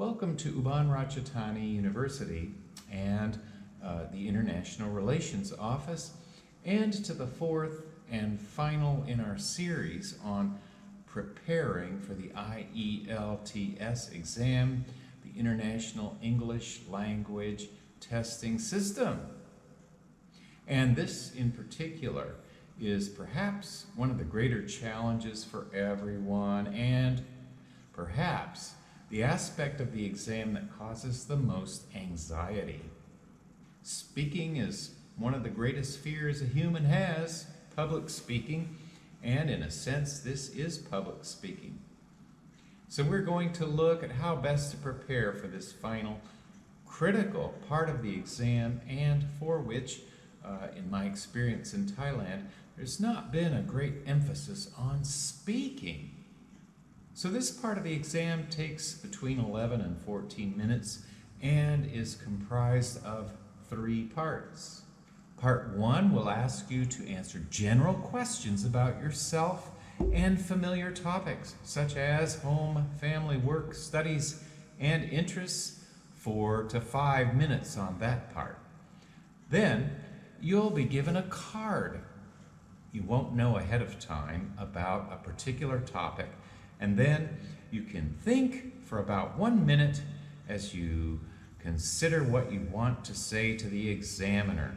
Welcome to Ubon Ratchathani University and the International Relations Office, and to the fourth and final in our series on preparing for the IELTS exam, the International English Language Testing System. And this in particular is perhaps one of the greater challenges for everyone, and perhaps the aspect of the exam that causes the most anxiety. Speaking is one of the greatest fears a human has, public speaking, and in a sense this is public speaking. So we're going to look at how best to prepare for this final critical part of the exam, and for which, in my experience in Thailand, there's not been a great emphasis on speaking. So this part of the exam takes between 11 and 14 minutes and is comprised of 3 parts. Part 1 will ask you to answer general questions about yourself and familiar topics such as home, family, work, studies, and interests. 4 to 5 minutes on that part. Then you'll be given a card. You won't know ahead of time about a particular topic, and then you can think for about 1 minute as you consider what you want to say to the examiner.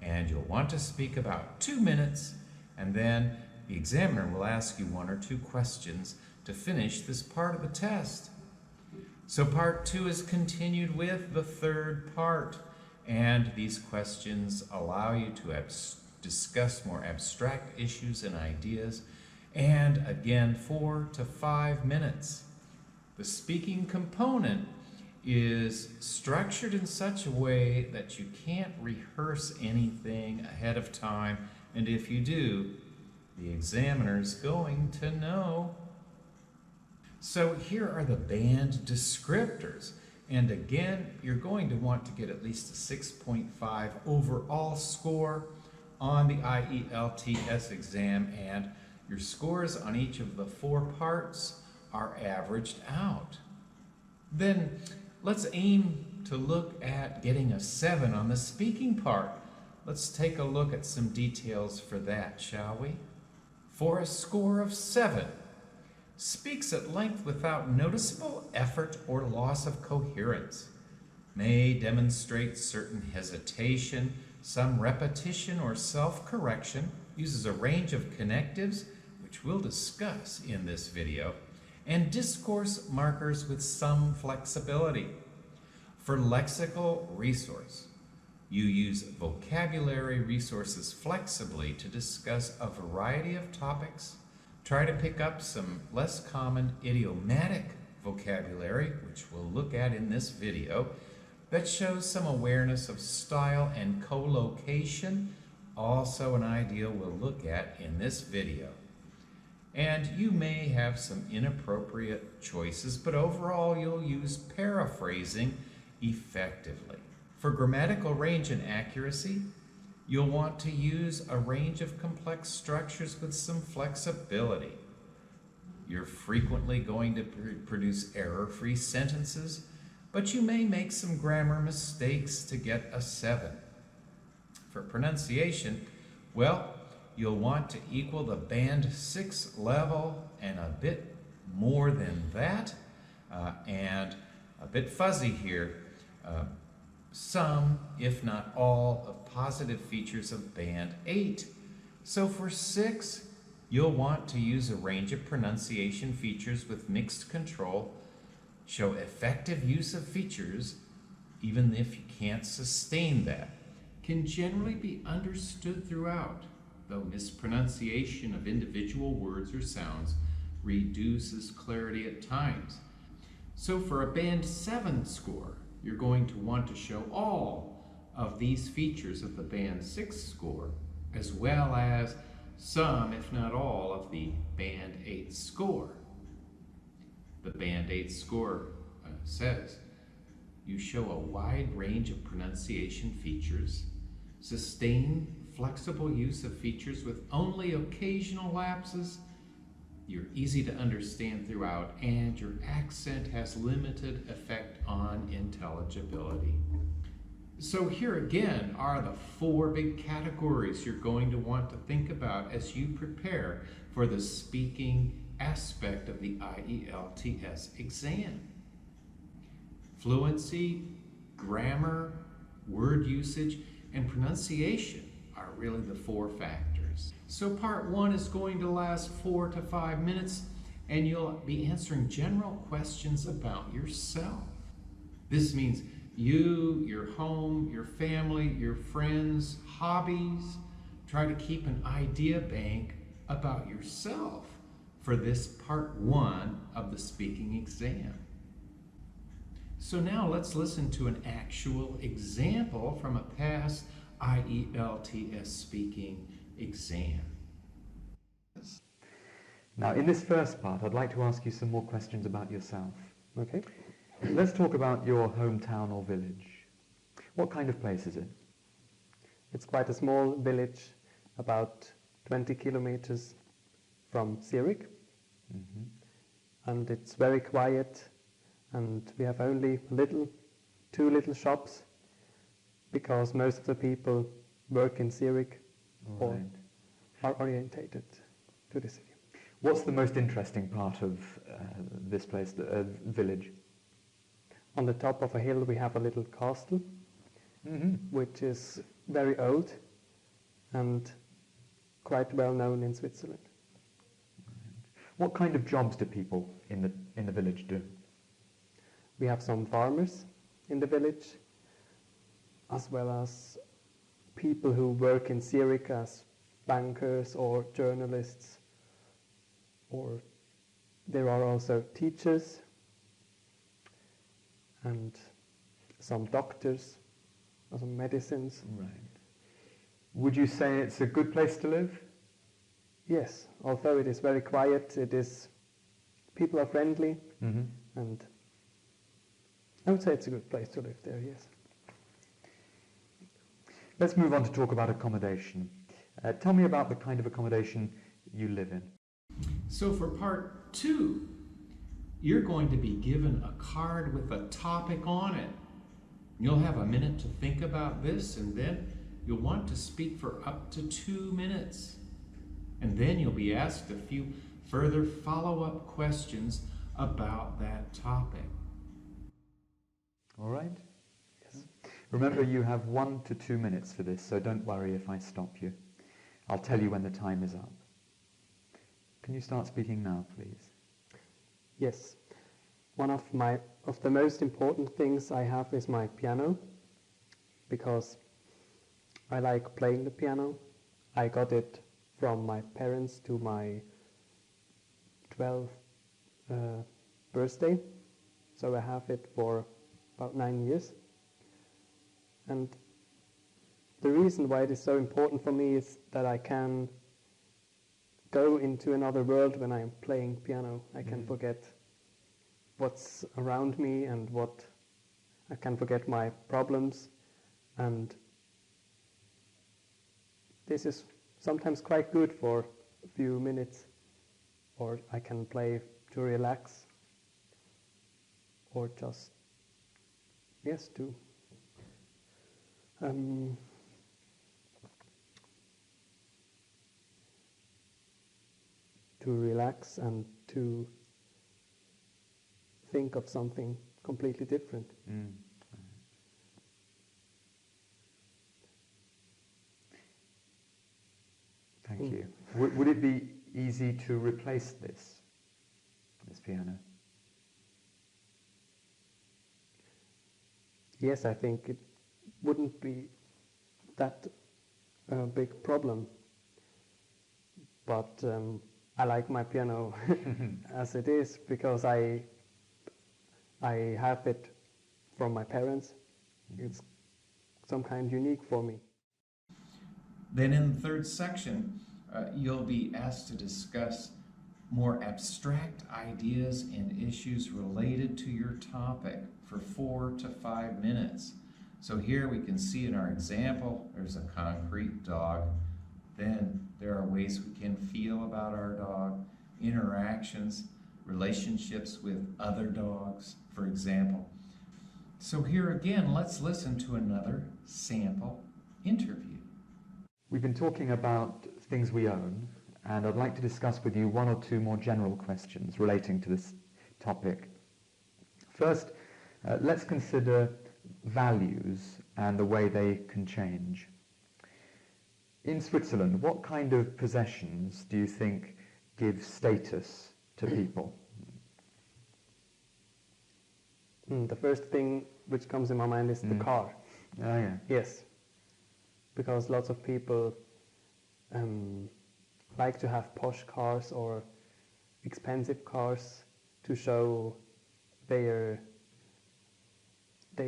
And you'll want to speak about 2 minutes, and then the examiner will ask you 1 or 2 questions to finish this part of the test. So part 2 is continued with the 3rd part, and these questions allow you to discuss more abstract issues and ideas, and again 4 to 5 minutes. The speaking component is structured in such a way that you can't rehearse anything ahead of time, and if you do, the examiner's going to know. So here are the band descriptors, and again you're going to want to get at least a 6.5 overall score on the IELTS exam, and your scores on each of the 4 parts are averaged out. Then let's aim to look at getting a 7 on the speaking part. Let's take a look at some details for that, shall we? For a score of 7, speaks at length without noticeable effort or loss of coherence, may demonstrate certain hesitation, some repetition or self-correction, uses a range of connectives, which we'll discuss in this video, and discourse markers with some flexibility. For lexical resource, you use vocabulary resources flexibly to discuss a variety of topics. Try to pick up some less common idiomatic vocabulary, which we'll look at in this video, that shows some awareness of style and collocation, also an idea we'll look at in this video. And you may have some inappropriate choices, but overall you'll use paraphrasing effectively. For grammatical range and accuracy, you'll want to use a range of complex structures with some flexibility. You're frequently going to produce error-free sentences, but you may make some grammar mistakes to get a 7. For pronunciation, well, you'll want to equal the band 6 level and a bit more than that, and a bit fuzzy here, some, if not all, of positive features of band 8. So for 6, you'll want to use a range of pronunciation features with mixed control, show effective use of features, even if you can't sustain that, can generally be understood throughout, though mispronunciation of individual words or sounds reduces clarity at times. So for a band 7 score, you're going to want to show all of these features of the band 6 score, as well as some, if not all, of the band 8 score. The band 8 score says you show a wide range of pronunciation features, sustain flexible use of features with only occasional lapses, You're easy to understand throughout, and your accent has limited effect on intelligibility. So here again are the 4 big categories you're going to want to think about as you prepare for the speaking aspect of the IELTS exam. Fluency, grammar, word usage, and pronunciation are really the 4 factors. So part 1 is going to last 4 to 5 minutes, and you'll be answering general questions about yourself. This means you, your home, your family, your friends, hobbies. Try to keep an idea bank about yourself for this part 1 of the speaking exam. So now let's listen to an actual example from a past IELTS speaking exam. Now, in this first part, I'd like to ask you some more questions about yourself. Okay. Let's talk about your hometown or village. What kind of place is it? It's quite a small village, about 20 kilometers from Zurich. And it's very quiet, and we have only 2 little shops, because most of the people work in Zurich or are orientated to the city. What's the most interesting part of this place, the village? On the top of a hill we have a little castle, which is very old and quite well known in Switzerland. What kind of jobs do people in the village do? We have some farmers in the village, as well as people who work in Zurich as bankers or journalists, or there are also teachers and some doctors, or some medicines. Right. Would you say it's a good place to live? Yes, although it is very quiet, people are friendly, and I would say it's a good place to live there, yes. Let's move on to talk about accommodation. Tell me about the kind of accommodation you live in. So for part 2, you're going to be given a card with a topic on it. You'll have a minute to think about this, and then you'll want to speak for up to 2 minutes. And then you'll be asked a few further follow-up questions about that topic. All right? Yes. Remember, you have 1 to 2 minutes for this, so don't worry if I stop you. I'll tell you when the time is up. Can you start speaking now, please? Yes. One of the most important things I have is my piano, because I like playing the piano. I got it from my parents to my 12th birthday, so I have it for about 9 years. And the reason why it is so important for me is that I can go into another world when I am playing piano. I can forget what's around me, and I can forget my problems, and this is sometimes quite good for a few minutes, or I can play to relax, or just to relax and to think of something completely different. Thank you. Would it be easy to replace this piano? Yes, I think it wouldn't be that big problem, but I like my piano as it is, because I have it from my parents. It's some kind unique for me. Then in the third section, you'll be asked to discuss more abstract ideas and issues related to your topic for 4 to 5 minutes. So here we can see in our example, there's a concrete dog. Then there are ways we can feel about our dog. interactions, relationships with other dogs, for example. So here again, let's listen to another sample interview. We've been talking about things we own, and I'd like to discuss with you one or two more general questions relating to this topic. First, let's consider values and the way they can change. In Switzerland, what kind of possessions do you think give status to people? The first thing which comes in my mind is the car. Oh, yeah. Yes, because lots of people like to have posh cars or expensive cars to show their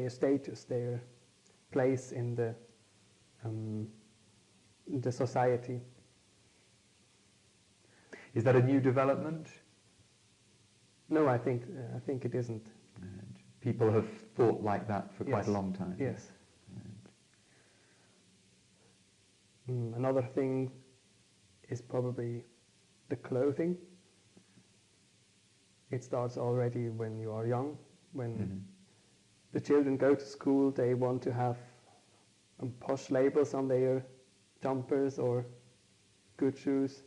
status, their place in the society. Is that a new development? No, I think it isn't. People have thought like that for quite Yes. a long time. Yes. Another thing is probably the clothing. It starts already when you are young. When the children go to school, they want to have posh labels on their jumpers or good shoes.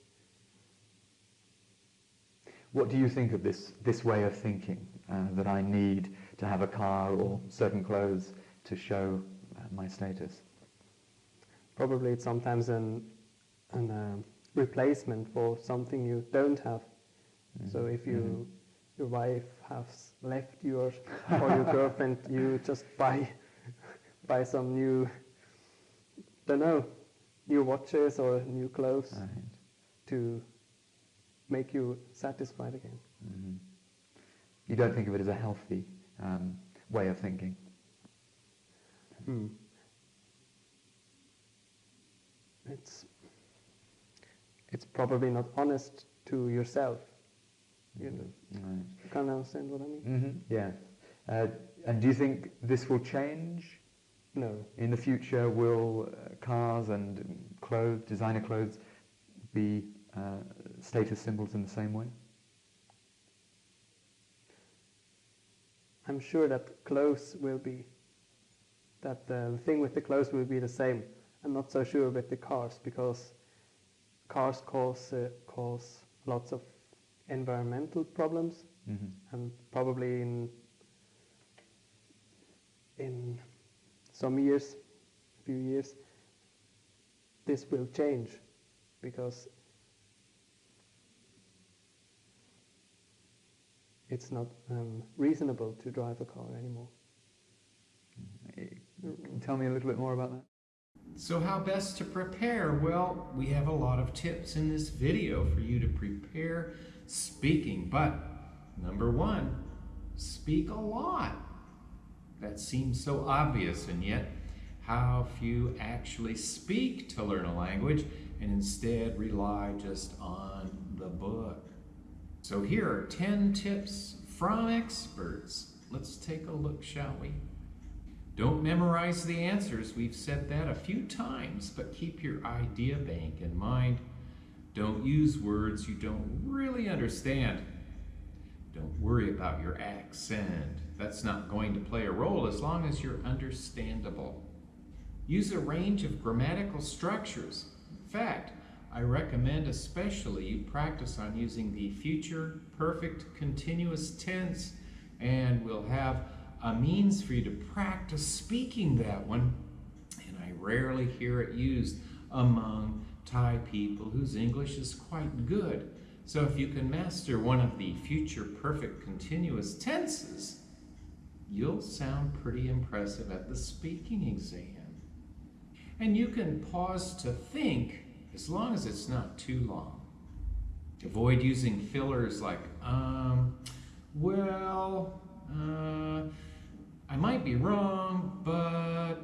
What do you think of this way of thinking, that I need to have a car or certain clothes to show my status? Probably it's sometimes an replacement for something you don't have. So if your wife has left you or your girlfriend, you just buy some new, new watches or new clothes to make you satisfied again. You don't think of it as a healthy way of thinking? It's probably not honest to yourself. You can understand what I mean? Yeah. And do you think this will change? No. In the future, will cars and clothes, designer clothes, be status symbols in the same way? I'm sure that clothes will be, that the thing with the clothes will be the same. I'm not so sure with the cars, because cars cause lots of environmental problems, and probably in some years, few years, this will change, because it's not reasonable to drive a car anymore. Can you tell me a little bit more about that? So how best to prepare? Well, we have a lot of tips in this video for you to prepare speaking. But number one, speak a lot. That seems so obvious, and yet how few actually speak to learn a language and instead rely just on the book. So here are 10 tips from experts. Let's take a look, shall we? Don't memorize the answers. We've said that a few times, but keep your idea bank in mind. Don't use words you don't really understand. Don't worry about your accent. That's not going to play a role as long as you're understandable. Use a range of grammatical structures. In fact, I recommend especially you practice on using the future perfect continuous tense, and we'll have a means for you to practice speaking that one, and I rarely hear it used among Thai people whose English is quite good. So if you can master one of the future perfect continuous tenses, you'll sound pretty impressive at the speaking exam. And you can pause to think as long as it's not too long. Avoid using fillers like, I might be wrong, but...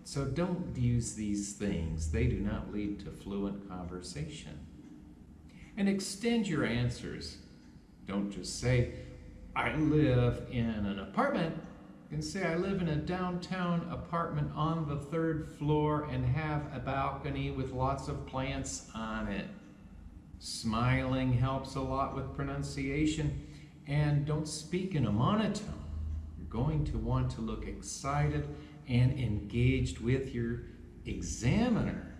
So don't use these things. They do not lead to fluent conversation. And extend your answers. Don't just say, I live in an apartment. You can say, I live in a downtown apartment on the 3rd floor and have a balcony with lots of plants on it. Smiling helps a lot with pronunciation, and don't speak in a monotone. You're going to want to look excited and engaged with your examiner.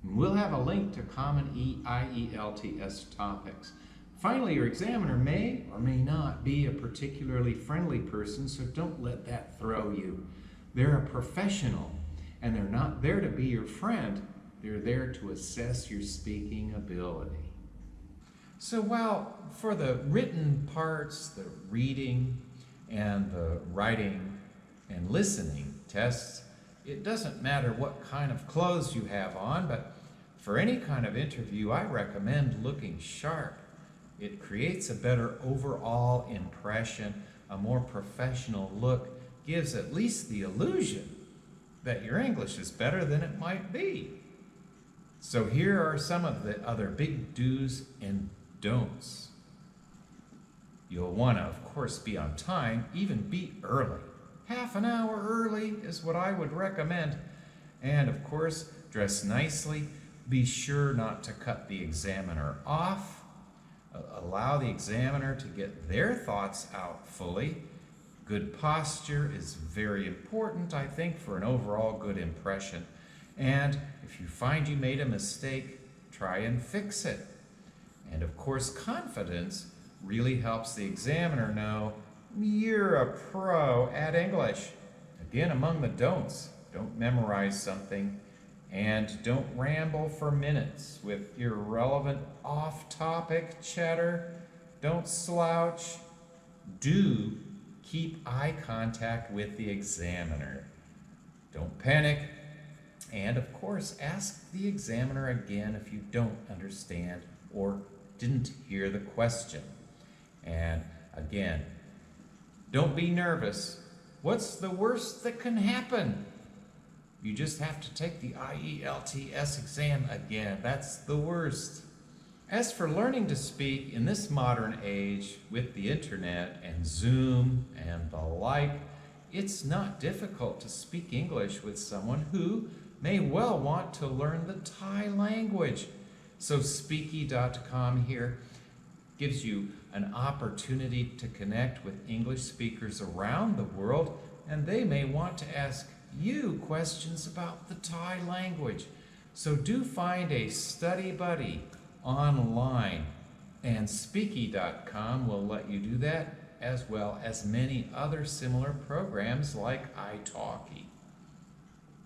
We'll have a link to common IELTS topics. Finally, your examiner may or may not be a particularly friendly person, so don't let that throw you. They're a professional, and they're not there to be your friend. They're there to assess your speaking ability. So while for the written parts, the reading and the writing and listening tests, it doesn't matter what kind of clothes you have on, but for any kind of interview, I recommend looking sharp. It creates a better overall impression. A more professional look gives at least the illusion that your English is better than it might be. So here are some of the other big do's and don'ts. You'll want to, of course, be on time, even be early. Half an hour early is what I would recommend. And of course, dress nicely. Be sure not to cut the examiner off. Allow the examiner to get their thoughts out fully. Good posture is very important, I think, for an overall good impression. And if you find you made a mistake, try and fix it. And of course, confidence really helps the examiner know you're a pro at English. Again, among the don'ts, don't memorize something. And don't ramble for minutes with irrelevant off-topic chatter. Don't slouch. Do keep eye contact with the examiner. Don't panic. And of course, ask the examiner again if you don't understand or didn't hear the question. And again, don't be nervous. What's the worst that can happen? You just have to take the IELTS exam again. That's the worst. As for learning to speak in this modern age with the internet and Zoom and the like, it's not difficult to speak English with someone who may well want to learn the Thai language. So Speaky.com here gives you an opportunity to connect with English speakers around the world, and they may want to ask you questions about the Thai language. So do find a study buddy online, and Speaky.com will let you do that, as well as many other similar programs like italki.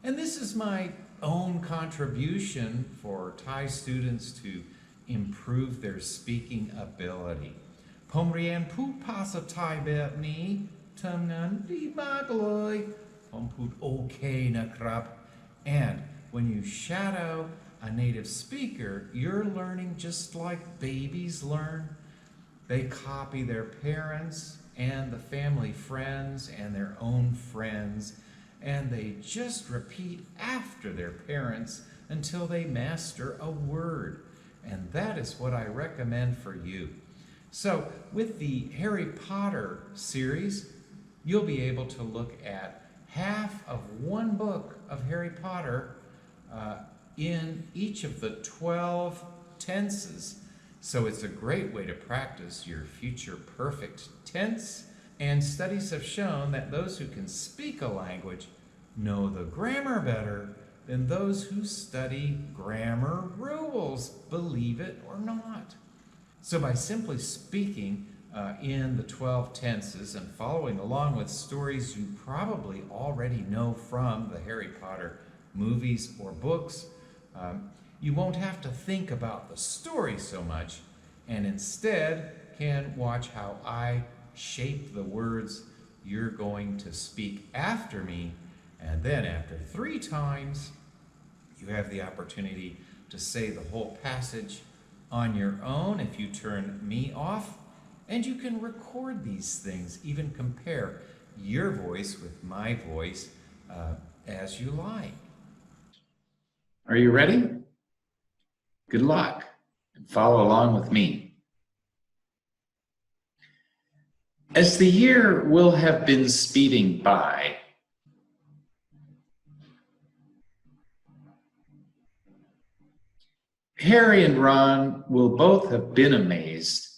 And this is my own contribution for Thai students to improve their speaking ability. ผมเรียนพูดภาษาไทยแบบนี้ทำงานดีมากเลยผมพูดโอเคนะครับ And when you shadow a native speaker, you're learning just like babies learn. They copy their parents and the family friends and their own friends, and they just repeat after their parents until they master a word. And that is what I recommend for you. So with the Harry Potter series, you'll be able to look at half of one book of Harry Potter in each of the 12 tenses. So it's a great way to practice your future perfect tense. And studies have shown that those who can speak a language know the grammar better than those who study grammar rules, believe it or not. So by simply speaking in the 12 tenses and following along with stories you probably already know from the Harry Potter movies or books, you won't have to think about the story so much, and instead can watch how I shape the words you're going to speak after me, and then after 3 times, you have the opportunity to say the whole passage on your own if you turn me off, and you can record these things, even compare your voice with my voice as you like. Are you ready? Good luck, and follow along with me. As the year will have been speeding by, Harry and Ron will both have been amazed.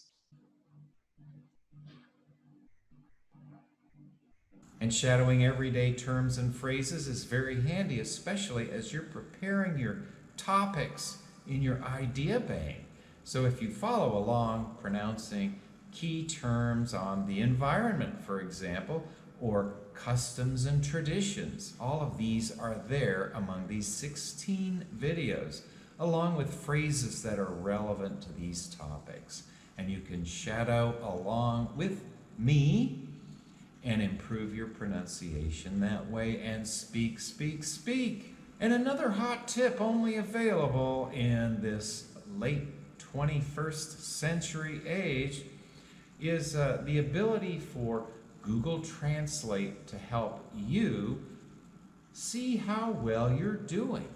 And shadowing everyday terms and phrases is very handy, especially as you're preparing your topics in your idea bank. So if you follow along pronouncing key terms on the environment, for example, or customs and traditions, all of these are there among these 16 videos, along with phrases that are relevant to these topics. And you can shadow along with me and improve your pronunciation that way and speak, speak, speak. And another hot tip only available in this late 21st century age is the ability for Google Translate to help you see how well you're doing.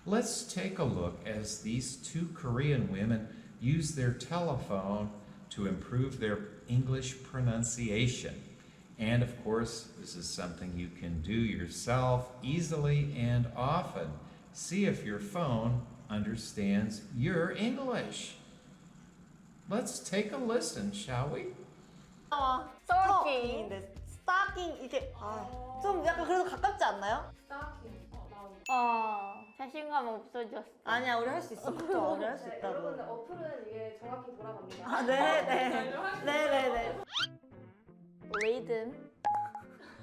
Let's take a look as these two Korean women use their telephone to improve their English pronunciation. And of course, this is something you can do yourself easily and often. See if your phone understands your English. Let's take a listen, shall we? 스토킹인데 스타킹 이게 좀 약간 그래도 가깝지 않나요? 자신감 없어졌어. 아니야 우리 할 수 있어. 걱정 우리 할 수 있다고. 여러분들 어플은 이게 정확히 돌아갑니다. 아 네네 네네네. 레이든,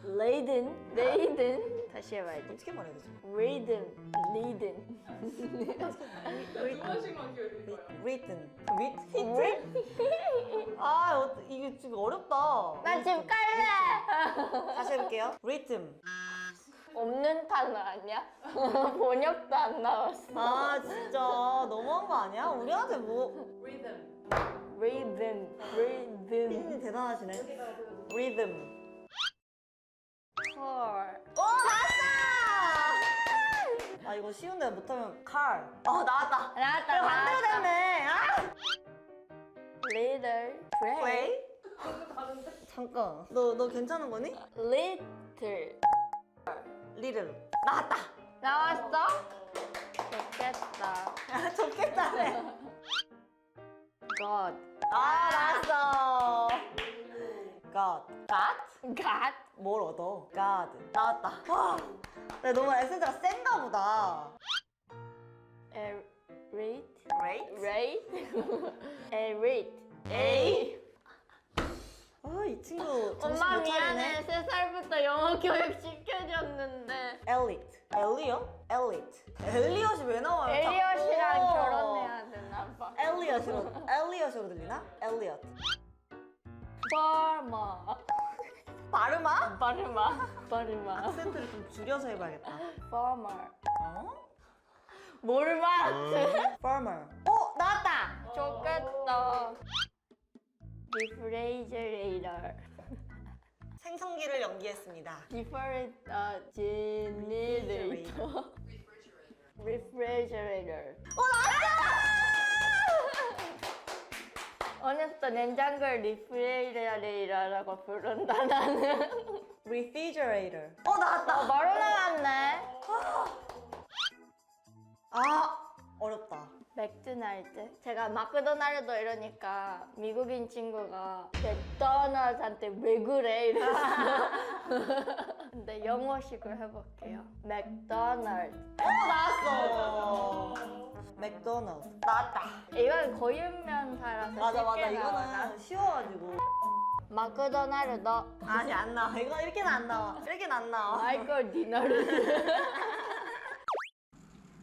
레이든, 레이든. 다시 해봐야지. 어떻게 말해야 되지? 레이든, 레이든. 리튼 히트? 아 이게 지금 어렵다. 나 집 갈래. 다시 해볼게요. 리듬. 없는 단어 아니야? 번역도 안 나왔어. 아 진짜 너무한 거 아니야? 우리한테 뭐 레이든, 레이든. 피디님 대단하시네. 리듬. 콜. 오 나왔다! 아 이거 쉬운데 못하면 칼. 나왔다. 나왔다, 반대로 나왔다. 됐네. 레이들, 왜? 잠깐. 너 괜찮은 거니? 리틀. 리듬. 나왔다. 나왔어? 좋겠다. 좋겠다네. God. 나왔어. God. Got? Got? 뭘 얻어? God. 나왔다. 와. 나 너무 에센스가 센가 보다. Rate? Rate? Rate? Rate. A. 이 친구 정신 엄마 못 차리네. 미안해. 3살부터 영어 교육 시켜줬는데. 엘리트. 엘리엇? 엘리트. 엘리엇이 왜 나와요? 엘리엇이랑 자꾸? 결혼해야 되나 봐. 엘리엇으로 들리나? 엘리엇. Farmer. 바르마? 바르마. 악센트를 좀 줄여서 해봐야겠다. Farmer. 어? 뭘 말하지? Farmer. 나왔다! 좋겠다. Refrigerator. 생성기를 연기했습니다. Generator. Refrigerator. 어렸을 때 냉장고를 리프레이저라고 부른다 나는. Refrigerator. 나왔다! 바로 나왔네. 어렵다. 맥도날드. 제가 마크도날드 이러니까 미국인 친구가 맥도날드한테 왜 그래? 이랬어. 근데 영어식으로 해볼게요. 맥도날드. 나왔어! 맥도날드. 나왔다. 이건 고유명사라서 맞아. 쉽게 나와. 이거는 쉬워가지고. 마크도날드. 아니, 안 나와. 이건 이렇게는 안 나와. 이렇게는 안 나와. 마이클 디너르드.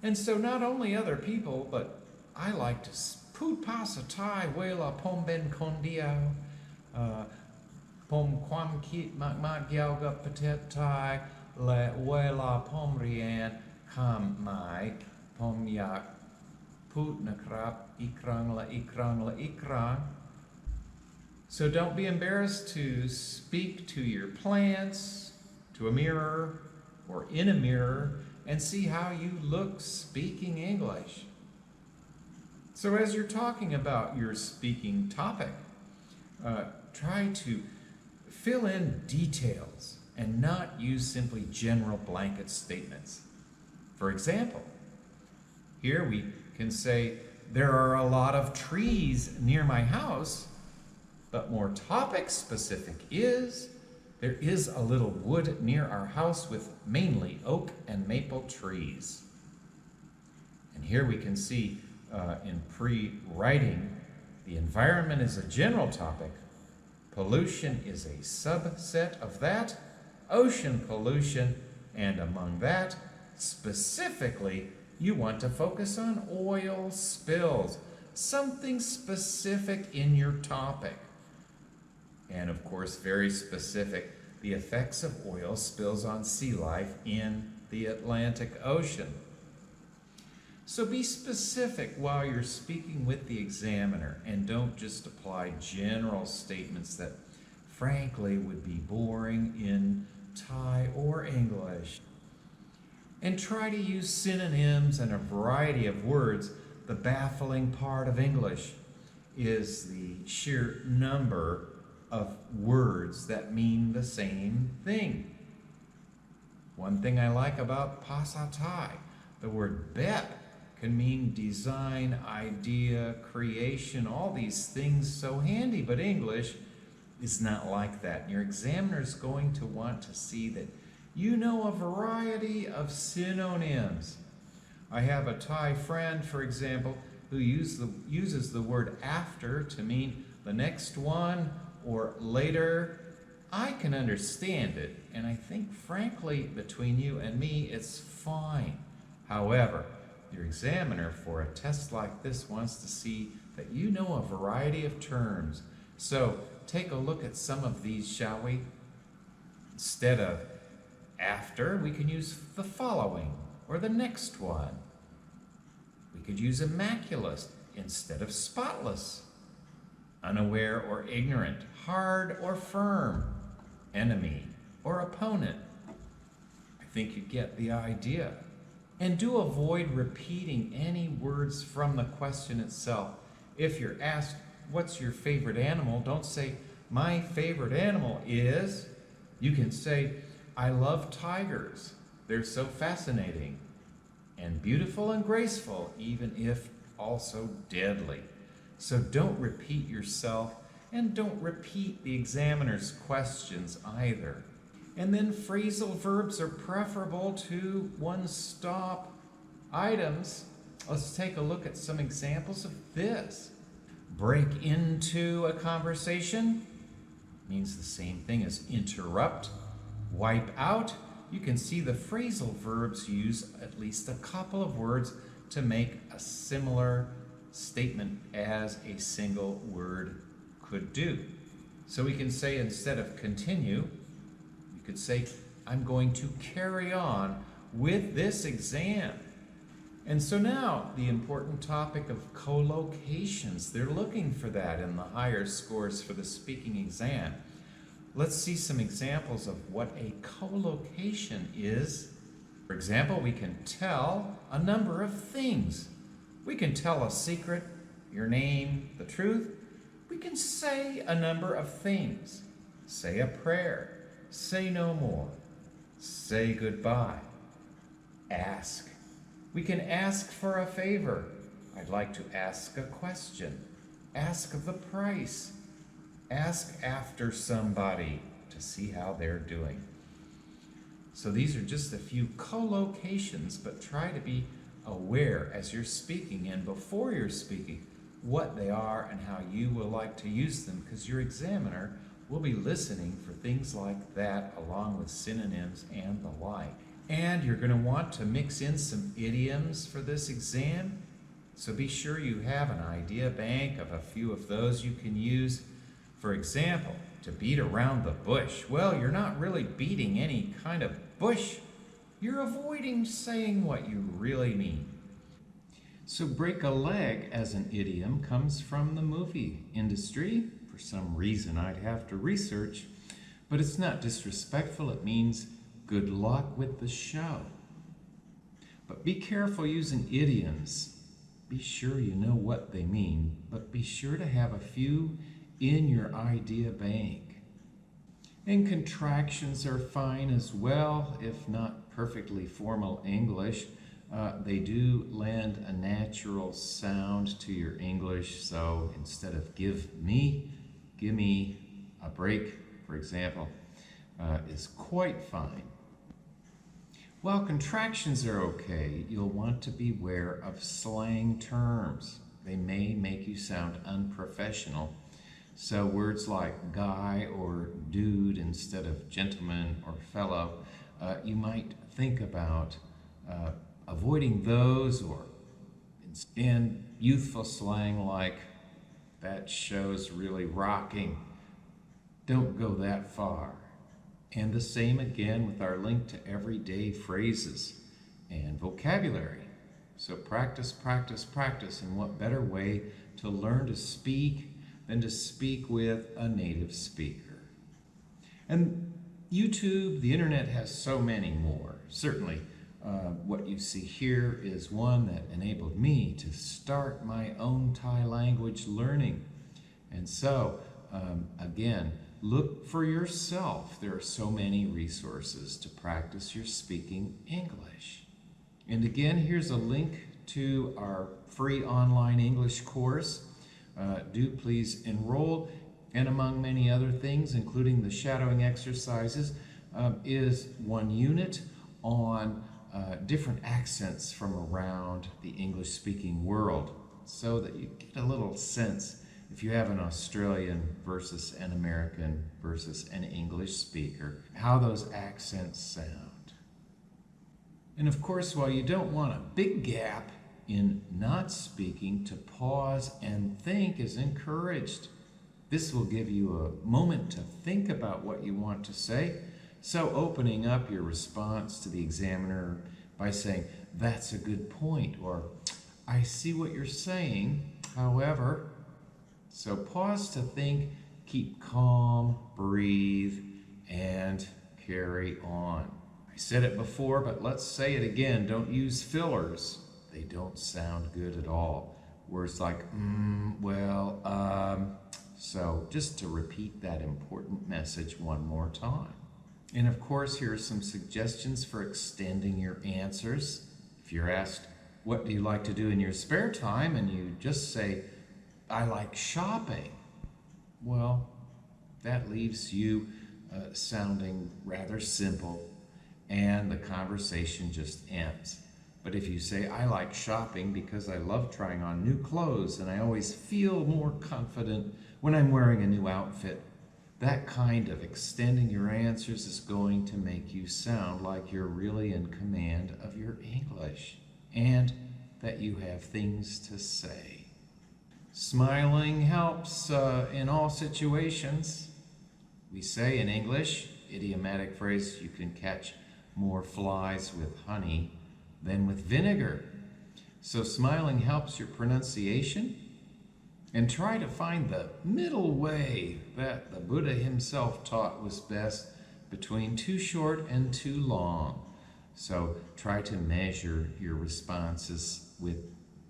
And so not only other people, but I like to put pasa tai wela pom ben kondiao, pom quam kit mak gyauga patet tai le wela pom rian kam mai pom yak put nakrap ikrang la ikrang. So don't be embarrassed to speak to your plants, to a mirror, or in a mirror, and see how you look speaking English. So as you're talking about your speaking topic, try to fill in details and not use simply general blanket statements. For example, here we can say, there are a lot of trees near my house, but more topic specific is, there is a little wood near our house with mainly oak and maple trees. And here we can see in pre-writing, the environment is a general topic, pollution is a subset of that, ocean pollution, and among that, specifically, you want to focus on oil spills, something specific in your topic. And of course, very specific, the effects of oil spills on sea life in the Atlantic Ocean. So be specific while you're speaking with the examiner, and don't just apply general statements that frankly would be boring in Thai or English. And try to use synonyms and a variety of words. The baffling part of English is the sheer number of words that mean the same thing. One thing I like about Pasa Thai, the word bep can mean design, idea, creation, all these things so handy, but English is not like that. And your examiner is going to want to see that you know a variety of synonyms. I have a Thai friend, for example, who uses the word after to mean the next one or later. I can understand it, and I think, frankly, between you and me, it's fine. However, your examiner for a test like this wants to see that you know a variety of terms. So take a look at some of these, shall we? Instead of after, we can use the following or the next one. We could use immaculate instead of spotless. Unaware or ignorant, hard or firm, enemy or opponent. I think you get the idea. And do avoid repeating any words from the question itself. If you're asked, what's your favorite animal? Don't say, my favorite animal is. You can say, I love tigers. They're so fascinating and beautiful and graceful, even if also deadly. So don't repeat yourself, and don't repeat the examiner's questions either. And then phrasal verbs are preferable to one-stop items. Let's take a look at some examples of this. Break into a conversation means the same thing as interrupt. Wipe out, you can see the phrasal verbs use at least a couple of words to make a similar statement as a single word could do. So we can say, instead of continue, you could say, I'm going to carry on with this exam. And so now the important topic of collocations, they're looking for that in the higher scores for the speaking exam. Let's see some examples of what a collocation is. For example, we can tell a number of things. We can tell a secret, your name, the truth. We can say a number of things. Say a prayer. Say no more. Say goodbye. Ask. We can ask for a favor. I'd like to ask a question. Ask the price. Ask after somebody to see how they're doing. So these are just a few collocations, but try to be aware as you're speaking and before you're speaking what they are and how you will like to use them, because your examiner will be listening for things like that along with synonyms and the like. And you're going to want to mix in some idioms for this exam, so be sure you have an idea bank of a few of those you can use. For example, to beat around the bush. Well, you're not really beating any kind of bush. You're avoiding saying what you really mean. So break a leg as an idiom comes from the movie industry. For some reason I'd have to research, but it's not disrespectful. It means good luck with the show. But be careful using idioms. Be sure you know what they mean, but be sure to have a few in your idea bank. And contractions are fine as well, if not perfectly formal English. they do lend a natural sound to your English. So instead of give me a break, for example, is quite fine. While contractions are okay, you'll want to beware of slang terms. They may make you sound unprofessional. So words like guy or dude instead of gentleman or fellow, you might think about avoiding those, or in youthful slang like that show's really rocking. Don't go that far. And the same again with our link to everyday phrases and vocabulary. So practice, practice, practice. And what better way to learn to speak than to speak with a native speaker? And YouTube, the internet, has so many more. Certainly, what you see here is one that enabled me to start my own Thai language learning. And so, again, look for yourself. There are so many resources to practice your speaking English. And again, here's a link to our free online English course. Do please enroll. And among many other things, including the shadowing exercises, is one unit on different accents from around the English-speaking world, so that you get a little sense if you have an Australian versus an American versus an English speaker, how those accents sound. And of course, while you don't want a big gap in not speaking, to pause and think is encouraged. This will give you a moment to think about what you want to say. So opening up your response to the examiner by saying, that's a good point, or I see what you're saying, however. So pause to think, keep calm, breathe, and carry on. I said it before, but let's say it again. Don't use fillers. They don't sound good at all. Words like, So just to repeat that important message one more time. And of course, here are some suggestions for extending your answers. If you're asked, what do you like to do in your spare time? And you just say, I like shopping. Well, that leaves you sounding rather simple, and the conversation just ends. But if you say, I like shopping because I love trying on new clothes and I always feel more confident when I'm wearing a new outfit, that kind of extending your answers is going to make you sound like you're really in command of your English and that you have things to say. Smiling helps in all situations. We say in English, idiomatic phrase, you can catch more flies with honey than with vinegar. So smiling helps your pronunciation, and try to find the middle way that the Buddha himself taught was best between too short and too long. So try to measure your responses with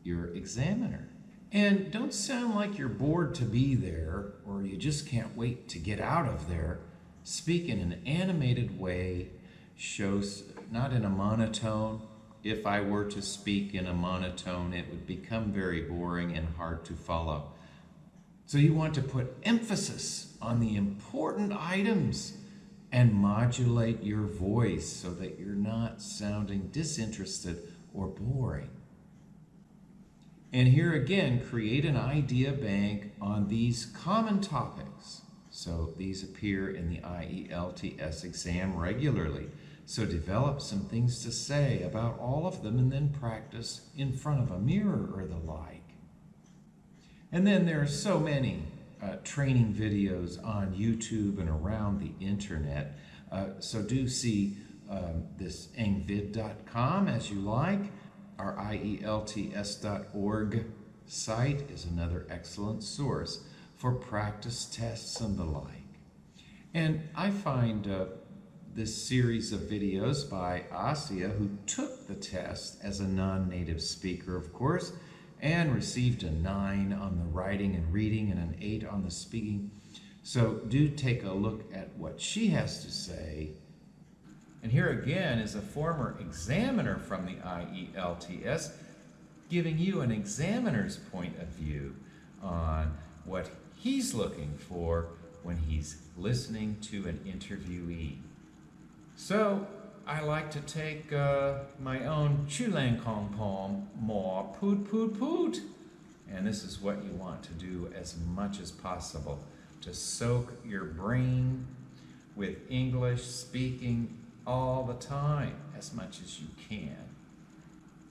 your examiner. And don't sound like you're bored to be there or you just can't wait to get out of there. Speak in an animated way, shows not in a monotone. If I were to speak in a monotone, it would become very boring and hard to follow. So you want to put emphasis on the important items and modulate your voice so that you're not sounding disinterested or boring. And here again, create an idea bank on these common topics. So these appear in the IELTS exam regularly. So develop some things to say about all of them and then practice in front of a mirror or the like. And then there are so many training videos on YouTube and around the internet. So do see this engvid.com as you like. Our IELTS.org site is another excellent source for practice tests and the like. And I find this series of videos by Asia, who took the test as a non-native speaker, of course, and received a 9 on the writing and reading and an 8 on the speaking. So do take a look at what she has to say. And here again is a former examiner from the IELTS giving you an examiner's point of view on what he's looking for when he's listening to an interviewee. So, I like to take my own Chulang Kong poem, more poot poot poot. And this is what you want to do as much as possible, to soak your brain with English speaking all the time, as much as you can.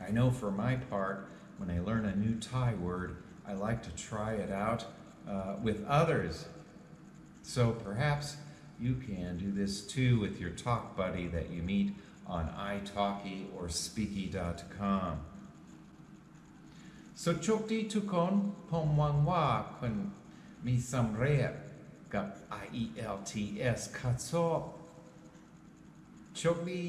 I know for my part, when I learn a new Thai word, I like to try it out with others. So perhaps you can do this too with your talk buddy that you meet on italki or speaky.com. So โชคดีทุกคนผมหวังว่าคุณมีสำเร็จกับ IELTS คัดสอบโชคดี